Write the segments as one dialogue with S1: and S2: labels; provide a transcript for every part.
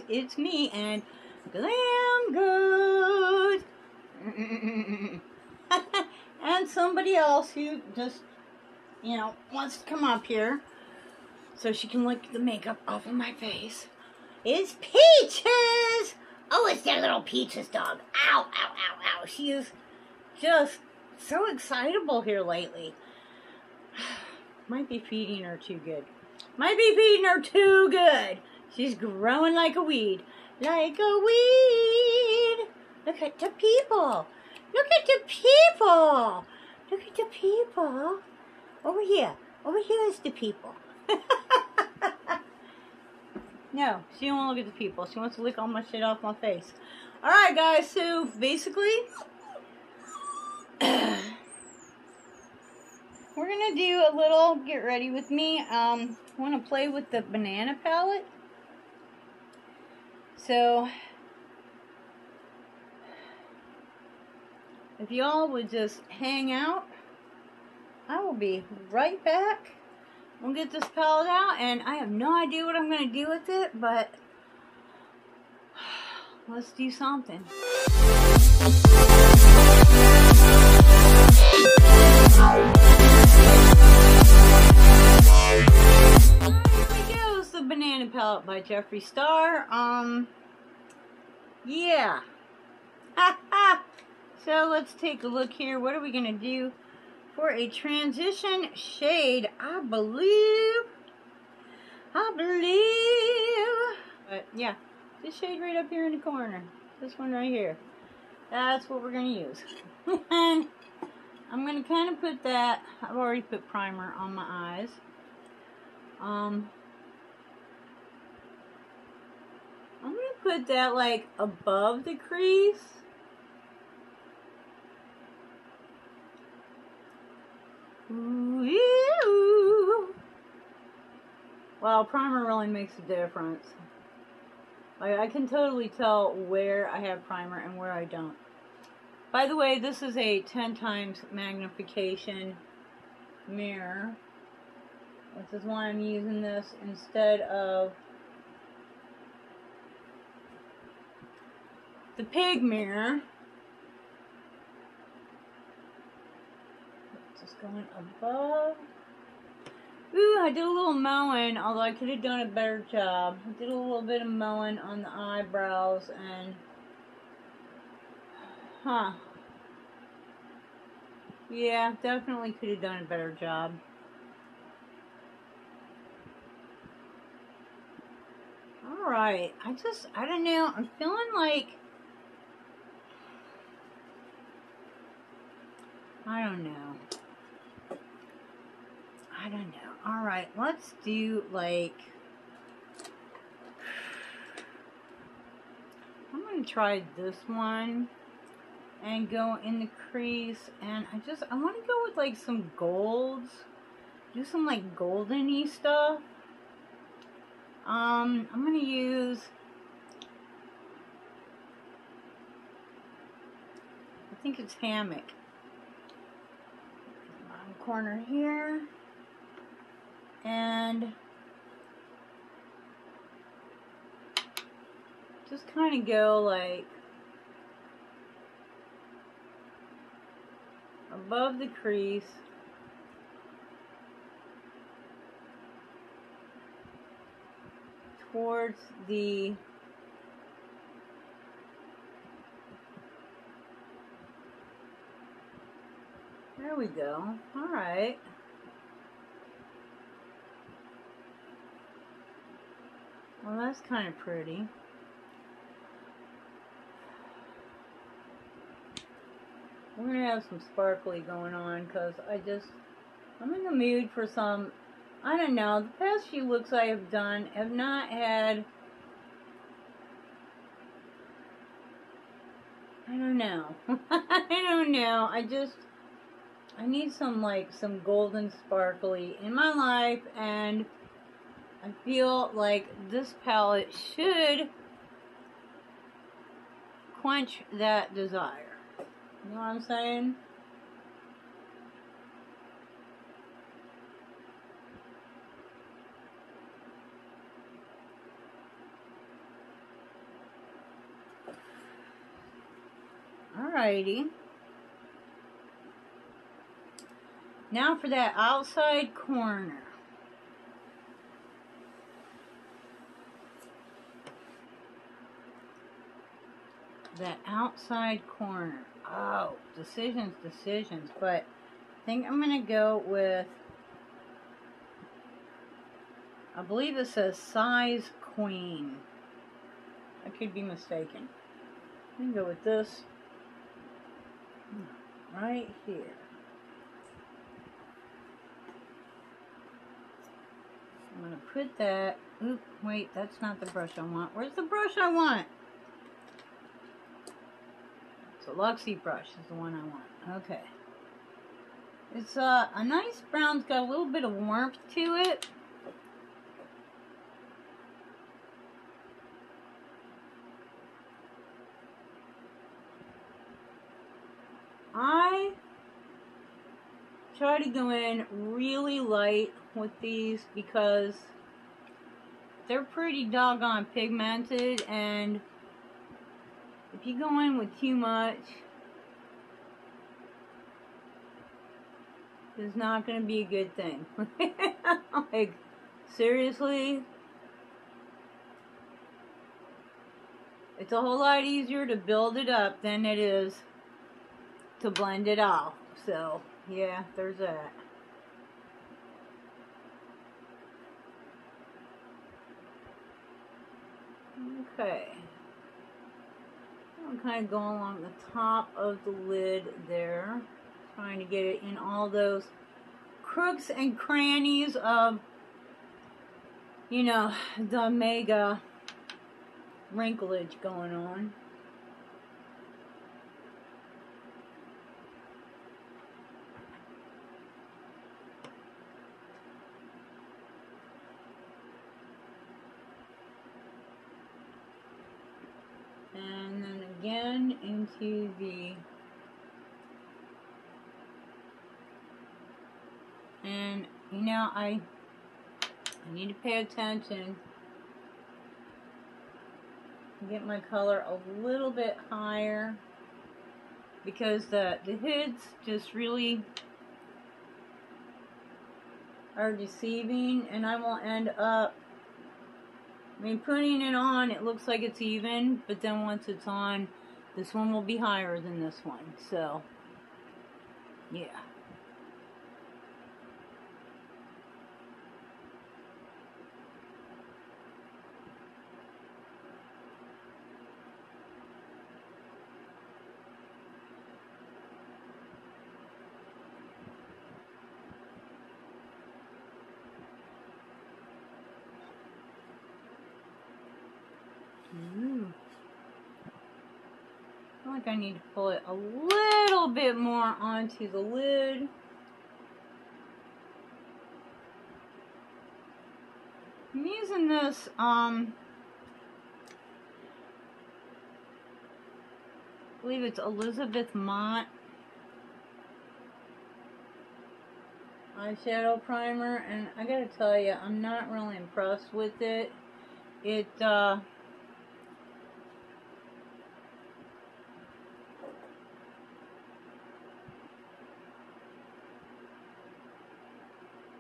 S1: it's me and Glam Goat. And somebody else who just, you know, wants to come up here so she can lick the makeup off of my face. It's Peaches! Oh, it's that little Peaches dog. Ow, ow, ow, ow. She is just so excitable here lately. Might be feeding her too good. Might be feeding her too good. She's growing like a weed. Like a weed. Look at the people. Look at the people. Look at the people. Over here. Over here is the people. No, she don't want to look at the people. She wants to lick all my shit off my face. Alright, guys. So, basically, we're going to do a little get ready with me. I want to play with the banana palette. So, if y'all would just hang out, I will be right back. We'll get this palette out, and I have no idea what I'm going to do with it, but let's do something. Here we go. It's the Banana Palette by Jeffree Star. Yeah. So let's take a look here. What are we going to do? For a transition shade, I believe. But yeah, this shade right up here in the corner. This one right here. That's what we're going to use. And I'm going to kind of put that, I've already put primer on my eyes. I'm going to put that like above the crease. Ooh. Wow, primer really makes a difference. Like, I can totally tell where I have primer and where I don't. By the way, this is a 10 times magnification mirror. This is why I'm using this instead of the pig mirror. Going above. Ooh, I did a little mowing, although I could have done a better job. I did a little bit of mowing on the eyebrows and yeah, definitely could have done a better job. Alright, I don't know, I'm feeling like I don't know. Alright, let's do like, I'm going to try this one and go in the crease, and I want to go with like some golds, do some like golden-y stuff. I'm going to use, I think it's Hammock. Bottom corner here. And just kind of go like above the crease, towards the there we go. All right. Well, that's kind of pretty. We're going to have some sparkly going on because I'm in the mood for some, I don't know, the past few looks I have done have not had, I don't know. I don't know. I need some golden sparkly in my life, and I feel like this palette should quench that desire. You know what I'm saying? Alrighty. Now for that outside corner. That outside corner. Oh, decisions, but I think I'm going to go with, I believe it says size queen. I could be mistaken. I'm going to go with this right here. I'm going to put that, oop, wait, that's not the brush I want. Where's the brush I want? The Luxie brush is the one I want. Okay. It's a nice brown. It's got a little bit of warmth to it. I try to go in really light with these because they're pretty doggone pigmented, and if you go in with too much, it's not going to be a good thing. Like, seriously? It's a whole lot easier to build it up than it is to blend it off. So, yeah, there's that. Okay. I'm kind of going along the top of the lid there, trying to get it in all those crooks and crannies of, you know, the mega wrinklage going on. And then again into the, and you know, I need to pay attention, get my color a little bit higher, because the hoods just really are deceiving, and I will end up, I mean, putting it on, it looks like it's even, but then once it's on, this one will be higher than this one. So, yeah. I feel like I need to pull it a little bit more onto the lid. I'm using this, I believe it's Elizabeth Mott eyeshadow primer, and I gotta tell you, I'm not really impressed with it. It,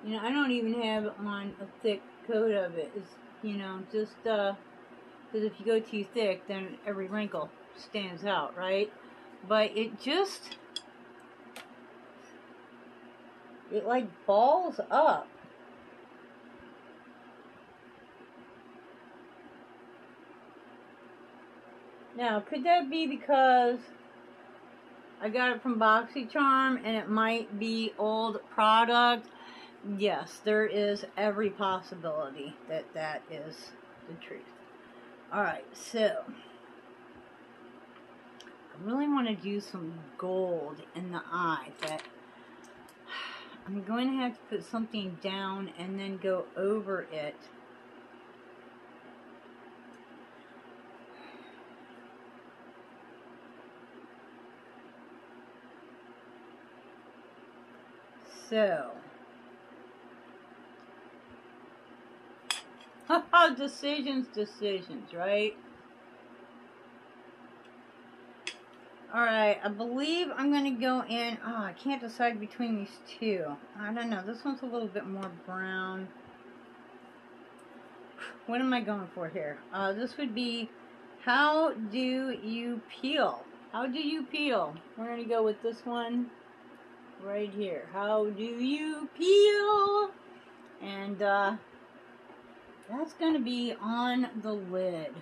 S1: you know, I don't even have on a thick coat of it. It's, you know, just, because if you go too thick, then every wrinkle stands out, right? But it just, it like balls up. Now, could that be because I got it from BoxyCharm and it might be old product? Yes, there is every possibility that that is the truth. Alright, so I really want to do some gold in the eye, but I'm going to have to put something down and then go over it. So, decisions, right? Alright, I believe I'm going to go in. Oh, I can't decide between these two. I don't know. This one's a little bit more brown. What am I going for here? This would be, how do you peel? How do you peel? We're going to go with this one right here. How do you peel? And that's going to be on the lid.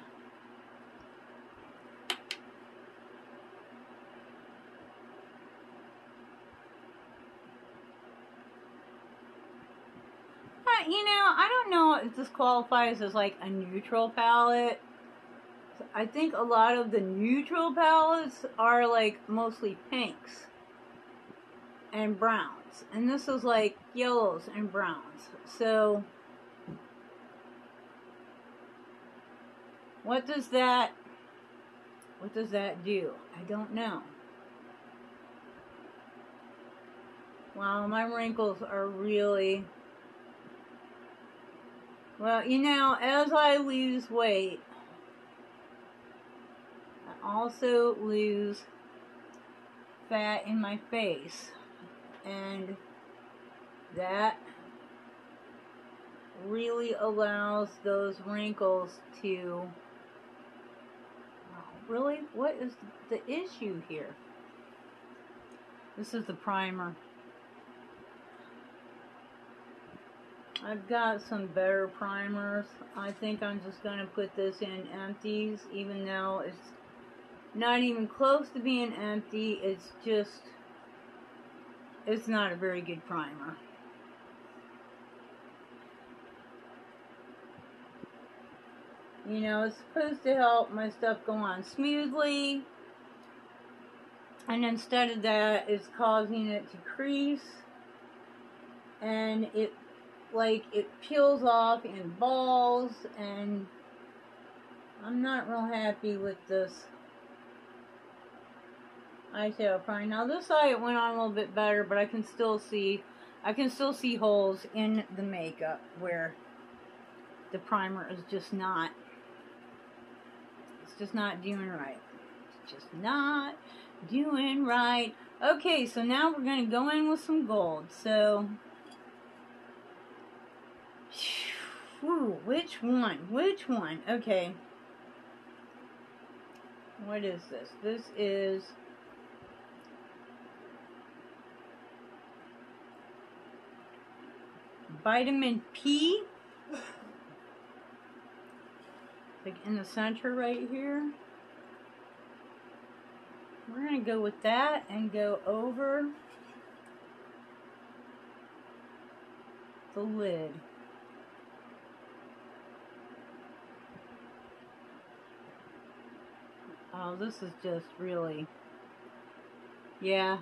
S1: You know, I don't know if this qualifies as like a neutral palette. I think a lot of the neutral palettes are like mostly pinks and browns. And this is like yellows and browns. So what does that do? I don't know. Wow, my wrinkles are really... Well, you know, as I lose weight, I also lose fat in my face. And that really allows those wrinkles to... Really? What is the issue here? This is the primer. I've got some better primers. I think I'm just going to put this in empties, even though it's not even close to being empty. It's just, it's not a very good primer. You know, it's supposed to help my stuff go on smoothly. And instead of that, it's causing it to crease. And it peels off in balls, and I'm not real happy with this eyeshadow primer. Now this side it went on a little bit better, but I can still see holes in the makeup where the primer is just not, it's just not doing right. It's just not doing right. Okay, so now we're going to go in with some gold. So ooh, which one? Which one? Okay. What is this? This is vitamin P. Like in the center right here. We're going to go with that and go over the lid. Oh, this is just really, yeah.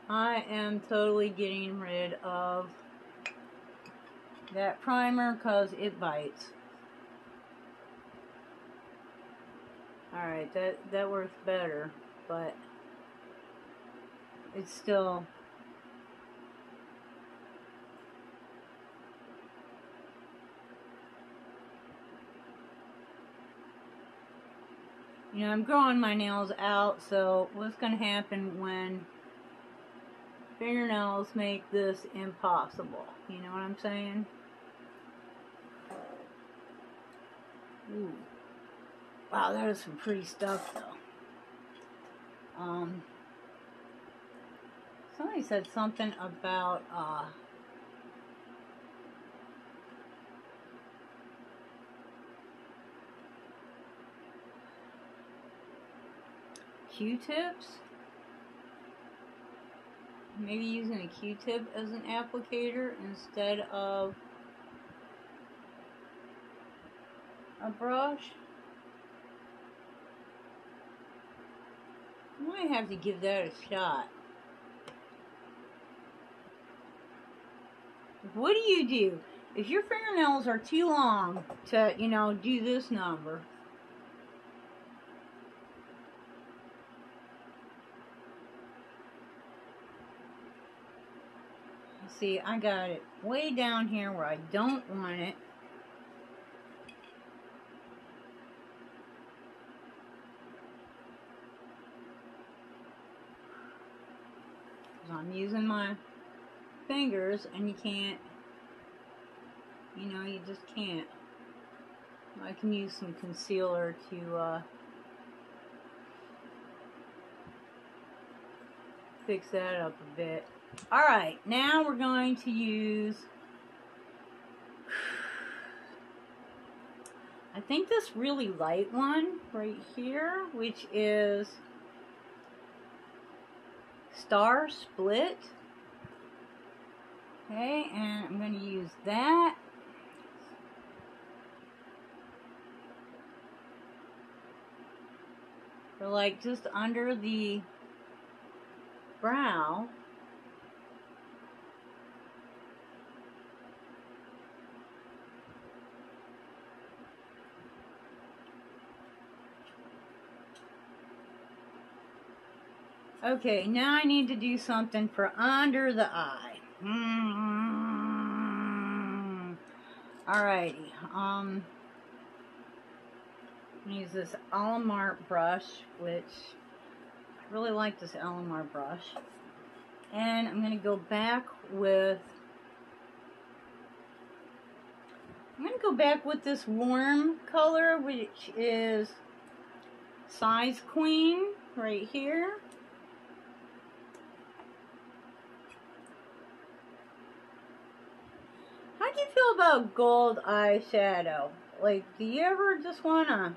S1: I am totally getting rid of that primer because it bites. Alright, that works better, but it's still... You know, I'm growing my nails out, so what's going to happen when fingernails make this impossible? You know what I'm saying? Ooh. Wow, that is some pretty stuff, though. Somebody said something about, Q-tips? Maybe using a Q-tip as an applicator instead of a brush. I might have to give that a shot. What do you do if your fingernails are too long to, you know, do this number? See, I got it way down here where I don't want it. because I'm using my fingers, and you can't, you know, you just can't. I can use some concealer to fix that up a bit. Alright, now we're going to use, I think this really light one right here, which is Star Split. Okay, and I'm going to use that. For like just under the brow. Okay, now I need to do something for under the eye. Alrighty, use this Alamar brush, which I really like this Alamar brush. And I'm going to go back with, this warm color, which is Size Queen, right here. How do you feel about gold eyeshadow? Like, do you ever just want to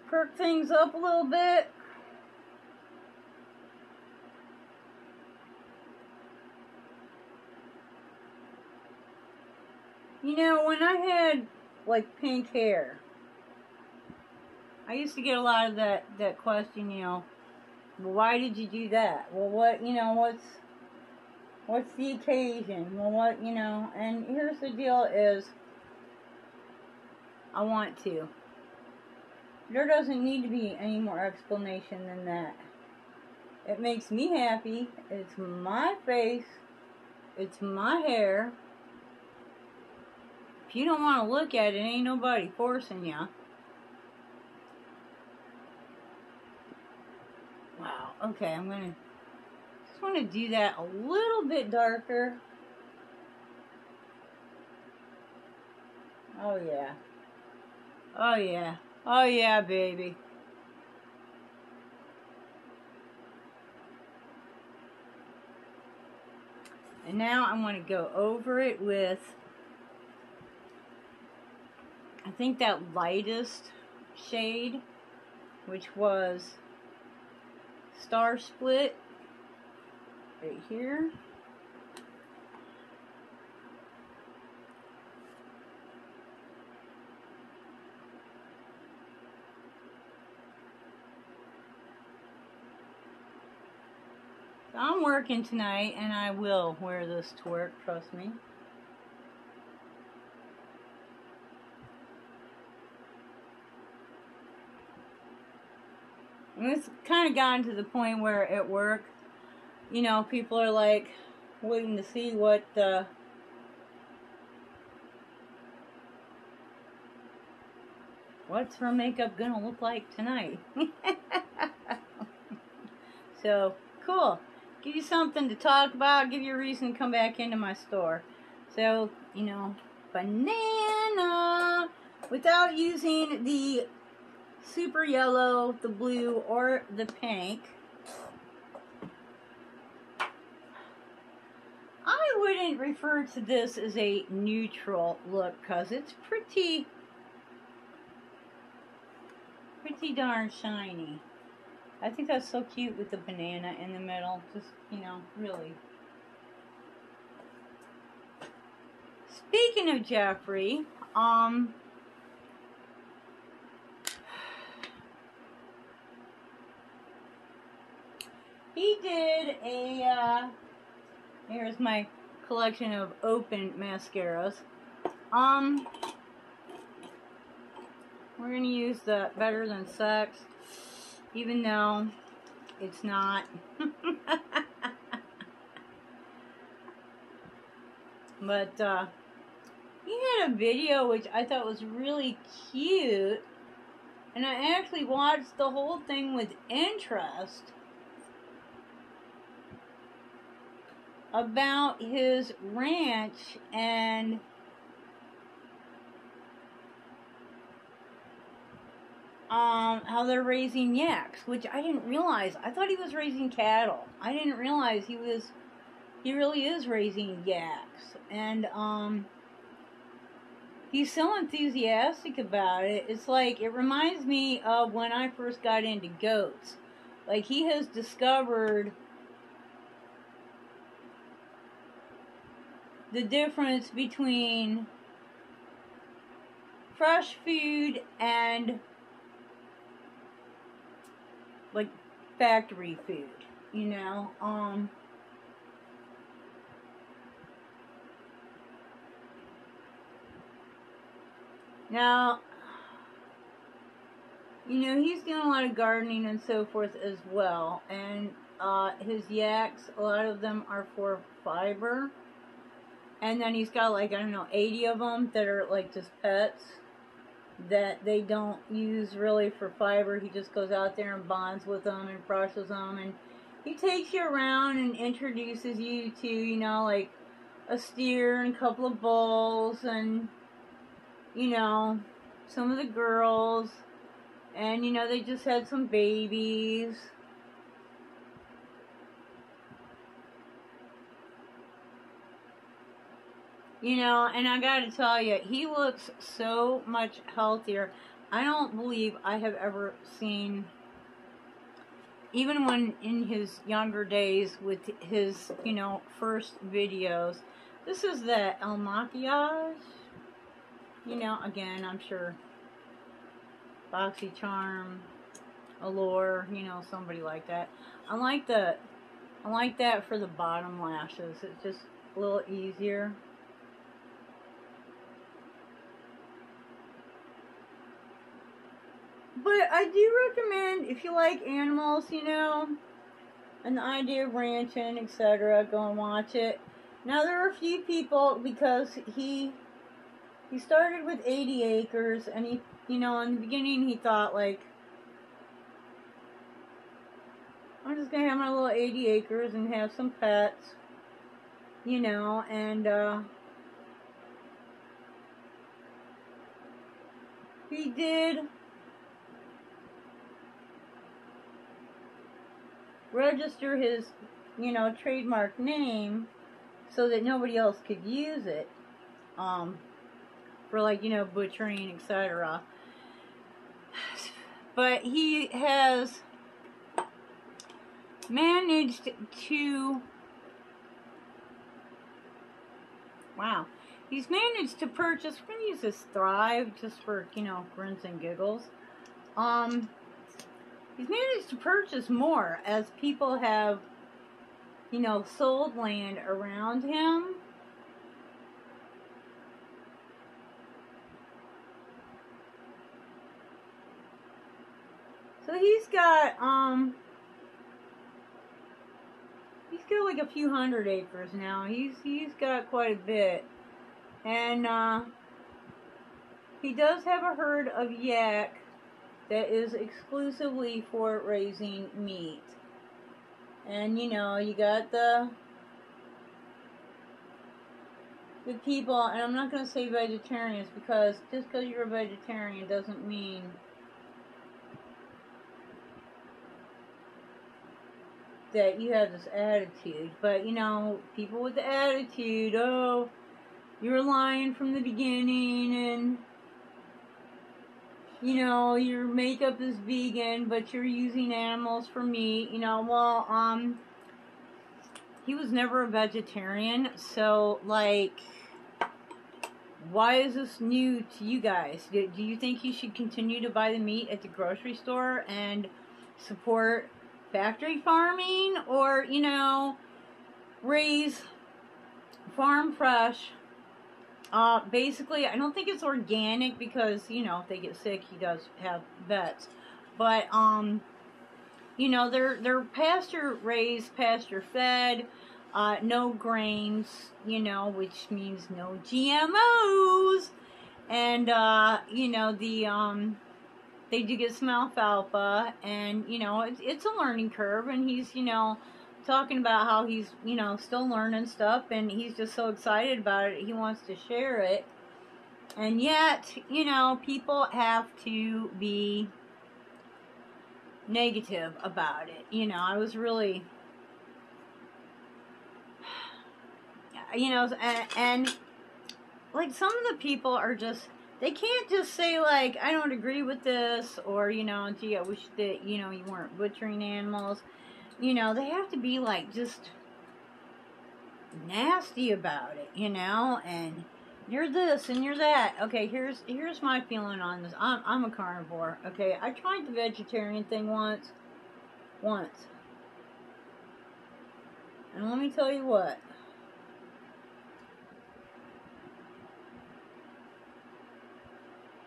S1: perk things up a little bit? You know, when I had, like, pink hair, I used to get a lot of that question, you know, well, why did you do that? Well, what, you know, what's the occasion? Well, what, you know, and here's the deal is, I want to. There doesn't need to be any more explanation than that. It makes me happy. It's my face. It's my hair. If you don't want to look at it, ain't nobody forcing you. Wow. Okay, just want to do that a little bit darker. Oh yeah. Oh yeah. Oh yeah, baby. And now I want to go over it with, I think, that lightest shade, which was Star Split, right here. I'm working tonight, and I will wear this to work, trust me. And it's kind of gotten to the point where at work, you know, people are like waiting to see what's her makeup gonna look like tonight. So, cool. Give you something to talk about, give you a reason to come back into my store. So, you know, banana, without using the super yellow, the blue, or the pink. I wouldn't refer to this as a neutral look, because it's pretty darn shiny. I think that's so cute with the banana in the middle. Just, you know, really. Speaking of Jeffree, he did a, here's my collection of open mascaras. We're going to use the Better Than Sex, even though it's not. But he had a video which I thought was really cute, And I actually watched the whole thing with interest about his ranch and how they're raising yaks, which I didn't realize. I thought he was raising cattle. I didn't realize he really is raising yaks. And he's so enthusiastic about it. It's like, it reminds me of when I first got into goats. Like, he has discovered the difference between fresh food and like factory food, you know. Now, you know, he's doing a lot of gardening and so forth as well, and his yaks, a lot of them are for fiber, and then he's got like, I don't know, 80 of them that are like just pets that they don't use really for fiber. He just goes out there and bonds with them and brushes them, and he takes you around and introduces you to, you know, like a steer and a couple of bulls and, you know, some of the girls, and, you know, they just had some babies. You know, and I gotta tell you, he looks so much healthier. I don't believe I have ever seen, even when in his younger days with his, you know, first videos. This is the El Maquillage. You know, again, I'm sure BoxyCharm, Allure, you know, somebody like that. I like that for the bottom lashes. It's just a little easier. But I do recommend, if you like animals, you know, and the idea of ranching, etc., go and watch it. Now, there are a few people, because he started with 80 acres, and he, you know, in the beginning he thought, like, I'm just going to have my little 80 acres and have some pets, you know, and he did register his, you know, trademark name so that nobody else could use it, for, like, you know, butchering, etc. But he has managed to, wow, he's managed to purchase, we're going to use this Thrive just for, you know, grins and giggles. He's managed to purchase more as people have, you know, sold land around him. So he's got like a few hundred acres now. He's got quite a bit. And he does have a herd of yak that is exclusively for raising meat. And, you know, you got the people, and I'm not going to say vegetarians, because just because you're a vegetarian doesn't mean that you have this attitude. But, you know, people with the attitude, oh, you're lying from the beginning, and, you know, your makeup is vegan, but you're using animals for meat. You know, well, he was never a vegetarian, so, like, why is this new to you guys? Do you think you should continue to buy the meat at the grocery store and support factory farming, or, you know, raise farm fresh? Basically, I don't think it's organic because, you know, if they get sick, he does have vets. But, you know, they're pasture raised, pasture fed, no grains, you know, which means no GMOs. And, you know, they do get some alfalfa, and, you know, it's a learning curve, and he's, you know, talking about how he's, you know, still learning stuff, and he's just so excited about it, he wants to share it, and yet, you know, people have to be negative about it. You know, I was really, you know, and like, some of the people are just, they can't just say, like, I don't agree with this, or, you know, gee, I wish that, you know, you weren't butchering animals. You know, they have to be, like, just nasty about it, you know, and you're this and you're that. Okay, here's my feeling on this. I'm a carnivore, okay? I tried the vegetarian thing once. And let me tell you what.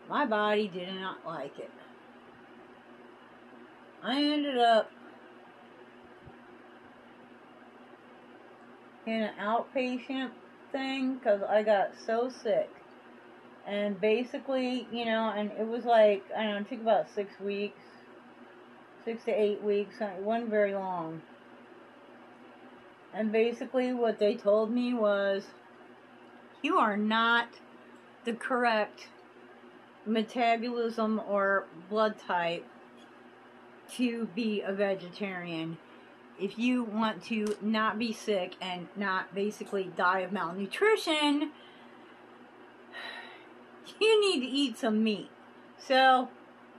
S1: My body did not like it. I ended up in an outpatient thing because I got so sick. And basically, you know, and it was like, I don't know, it took about 6 weeks. 6 to 8 weeks. It wasn't very long. And basically what they told me was, you are not the correct metabolism or blood type to be a vegetarian. If you want to not be sick and not basically die of malnutrition, you need to eat some meat. So,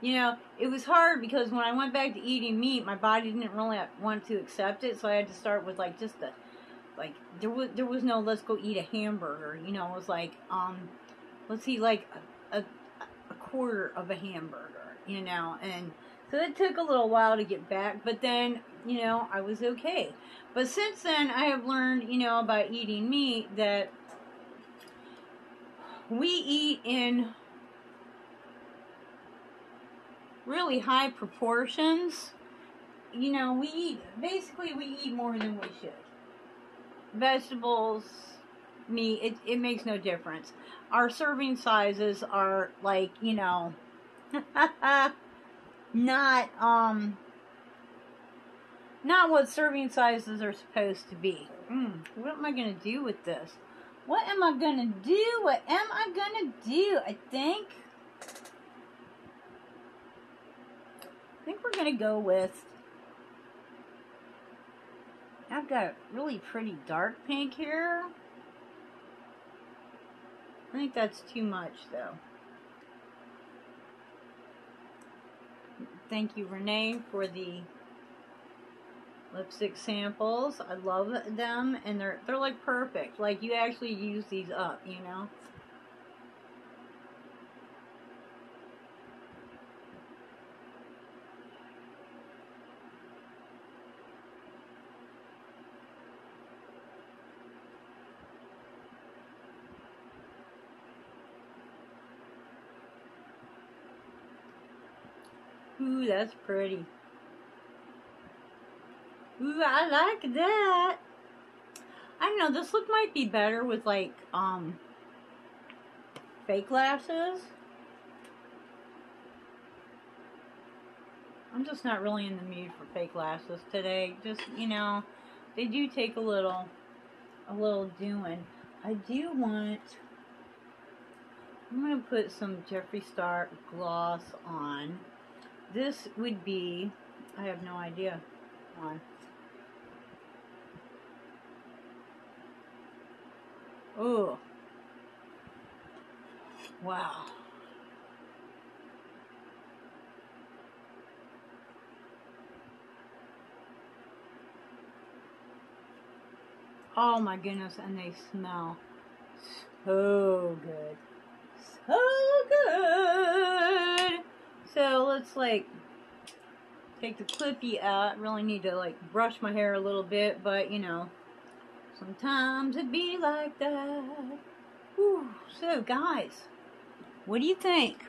S1: you know, it was hard because when I went back to eating meat, my body didn't really want to accept it, so I had to start with, like, just the, like, there was no let's go eat a hamburger, you know. It was like, let's eat like a quarter of a hamburger, you know. And so it took a little while to get back, but then, you know, I was okay. But since then, I have learned, you know, about eating meat, that we eat in really high proportions. You know, we eat more than we should. Vegetables, meat, it makes no difference. Our serving sizes are, like, you know, not what serving sizes are supposed to be. What am I gonna do with this? What am I gonna do? I think we're gonna go with, I've got a really pretty dark pink here. I think that's too much, though. Thank you, Renee, for the lipstick samples. I love them, and they're like perfect. Like, you actually use these up, you know. Ooh, that's pretty. Ooh, I like that. I don't know, this look might be better with, like, fake lashes. I'm just not really in the mood for fake lashes today. Just, you know, they do take a little doing. I do want, I'm going to put some Jeffree Star gloss on. This would be, I have no idea on. Oh, wow. Oh my goodness, and they smell so good. So good. So let's, like, take the clippy out. I really need to, like, brush my hair a little bit, but, you know, sometimes it be like that. Whew. So, guys, what do you think?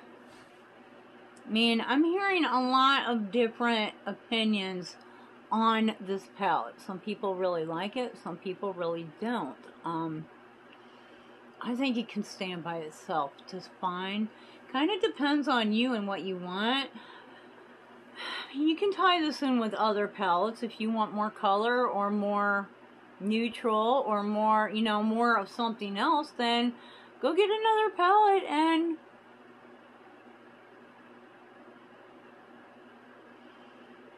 S1: I mean, I'm hearing a lot of different opinions on this palette. Some people really like it. Some people really don't. I think it can stand by itself just fine. Kind of depends on you and what you want. You can tie this in with other pellets if you want more color or more neutral or more, you know, more of something else. Then go get another pellet and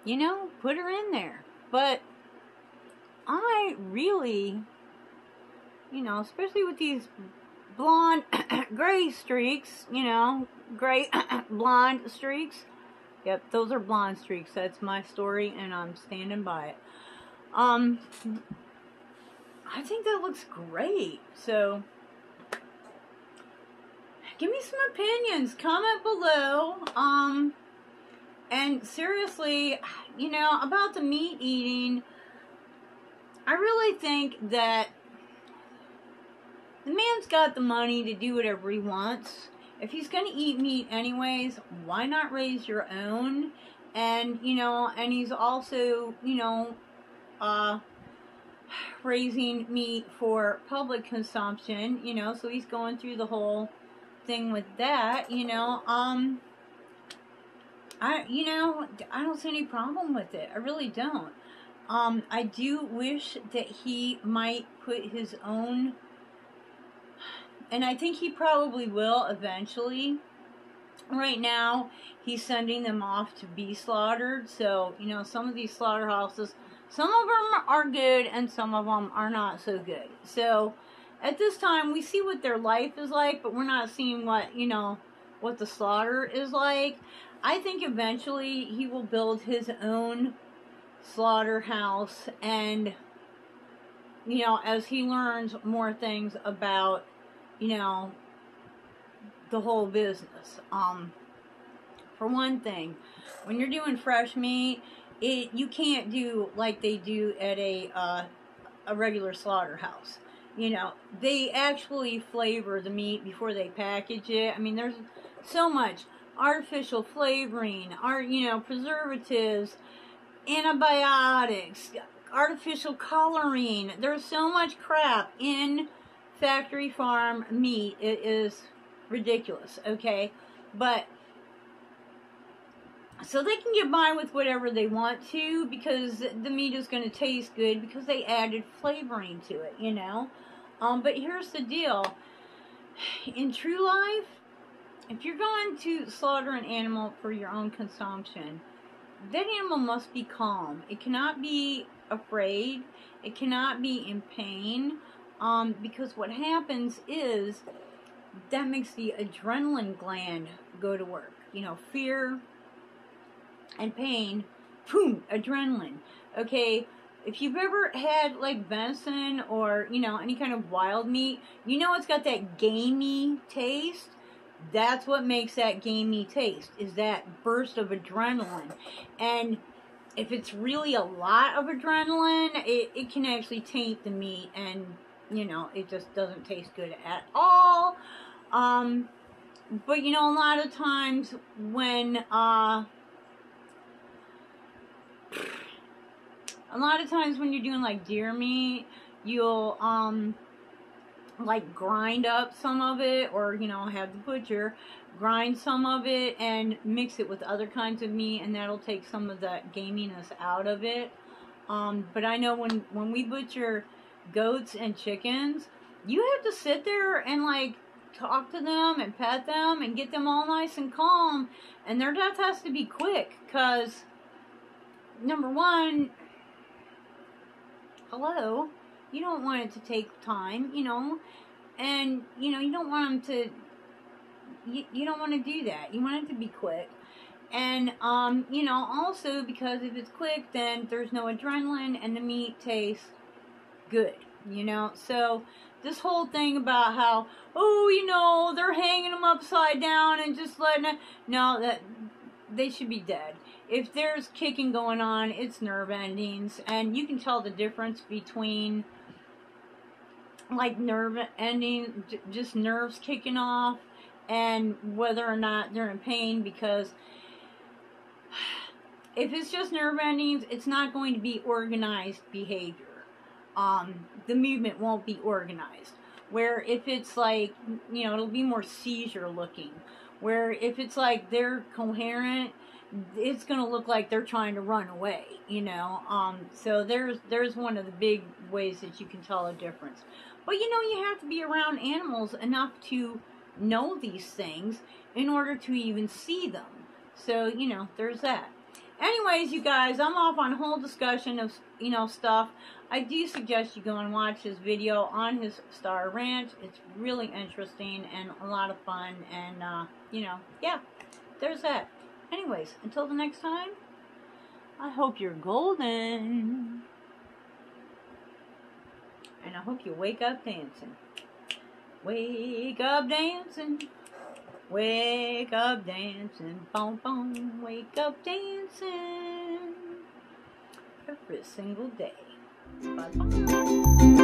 S1: you know, put her in there. But I really, you know, especially with these blonde gray streaks, you know, gray blonde streaks. Yep, those are blonde streaks. That's my story and I'm standing by it. I think that looks great. So give me some opinions. Comment below. And seriously, you know, about the meat eating, I really think that the man's got the money to do whatever he wants. If he's going to eat meat anyways, why not raise your own? And, you know, and he's also, you know, raising meat for public consumption, you know, so he's going through the whole thing with that, you know. You know, I don't see any problem with it. I really don't. I do wish that he might put his own, and I think he probably will eventually. Right now, he's sending them off to be slaughtered. So, you know, some of these slaughterhouses, some of them are good and some of them are not so good. So, at this time, we see what their life is like, but we're not seeing what, you know, what the slaughter is like. I think eventually he will build his own slaughterhouse and, you know, as he learns more things about, you know, the whole business. For one thing, when you're doing fresh meat, you can't do like they do at a regular slaughterhouse. You know, they actually flavor the meat before they package it. I mean, there's so much artificial flavoring, you know, preservatives, antibiotics, artificial coloring. There's so much crap in factory farm meat. It is ridiculous, okay? But so they can get by with whatever they want to because the meat is going to taste good because they added flavoring to it, you know? But here's the deal. In true life, if you're going to slaughter an animal for your own consumption, that animal must be calm. It cannot be afraid. It cannot be in pain. Because what happens is that makes the adrenaline gland go to work. You know, fear and pain, boom, adrenaline. Okay, if you've ever had like venison or, you know, any kind of wild meat, you know it's got that gamey taste. That's what makes that gamey taste, is that burst of adrenaline. And if it's really a lot of adrenaline, it can actually taint the meat and, you know, it just doesn't taste good at all. But, you know, a lot of times when, you're doing like deer meat, you'll, like grind up some of it, or, you know, have the butcher grind some of it and mix it with other kinds of meat, and that'll take some of that gaminess out of it. But I know when we butcher goats and chickens, you have to sit there and like talk to them and pet them and get them all nice and calm, and their death has to be quick, because number one, hello, you don't want it to take time, you know, and, you know, you don't want them to, you don't want to do that. You want it to be quick. And, you know, also because if it's quick, then there's no adrenaline and the meat tastes good, you know. So this whole thing about how, oh, you know, they're hanging them upside down and just letting it, no, that they should be dead. If there's kicking going on, it's nerve endings, and you can tell the difference between like nerve ending, just nerves kicking off, and whether or not they're in pain, because if it's just nerve endings, it's not going to be organized behavior. The movement won't be organized. Where if it's like, you know, it'll be more seizure looking. Where if it's like they're coherent, it's going to look like they're trying to run away, you know. So there's one of the big ways that you can tell a difference. But you know, you have to be around animals enough to know these things in order to even see them. So, you know, there's that. Anyways, you guys, I'm off on a whole discussion of, you know, stuff. I do suggest you go and watch his video on his Star Ranch. It's really interesting and a lot of fun. And, you know, yeah, there's that. Anyways, until the next time, I hope you're golden. And I hope you wake up dancing. Wake up dancing. Wake up dancing. Boom, boom. Wake up dancing. Every single day. Bye-bye.